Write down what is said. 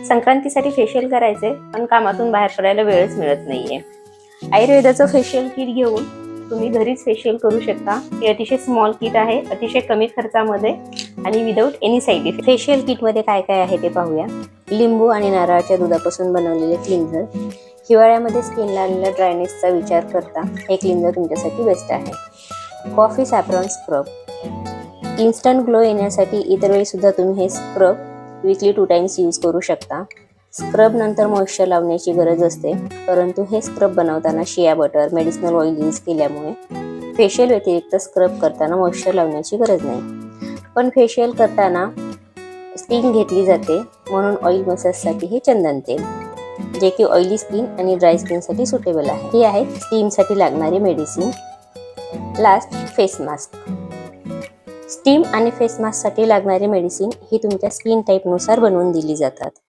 संक्रांतीसाठी facial करायचे पण कामातून बाहेर पडायला वेळच मिळत नाहीये. आयुर्वेदाचं फेशियल किट घेऊन तुम्ही घरीच फेशियल करू शकता. हे अतिशय स्मॉल किट आहे, अतिशय कमी खर्चामध्ये आणि without any side effect. Facial किटमध्ये काय काय आहे ते पाहूया. लिंबू आणि नारळाच्या दुधापासून बनवलेले क्लिन्झर. हिवाळ्यामध्ये स्किनला आलेल्या ड्रायनेसचा विचार करता हे क्लिन्झर तुमच्यासाठी बेस्ट आहे. Coffee saffron scrub. Instant glow येण्यासाठी इतर वेळी सुद्धा तुम्ही हे स्क्रब वीकली 2 टाइम्स यूज करू शकता. स्क्रब नंतर मॉइश्चर लावण्याची गरज असते, परंतु हे स्क्रब बनवताना shea butter, medicinal oil use केल्यामुळे फेशियल व्यतिरिक्त स्क्रब करताना मॉइश्चर लावण्याची गरज नाही. पण फेशियल करताना स्टीम घेतली जाते, म्हणून ऑइल मसाजसाठी हे चंदन तेल, जे की ऑइली स्किन आणि ड्राय स्किनसाठी सुटेबल आहे. ही आहे स्टीमसाठी लागणारी medicine. Last, face mask. Steam आणि फेस मास्कसाठी लागणारी मेडिसिन ही तुमच्या स्किन टाईपनुसार बनवून दिली जातात.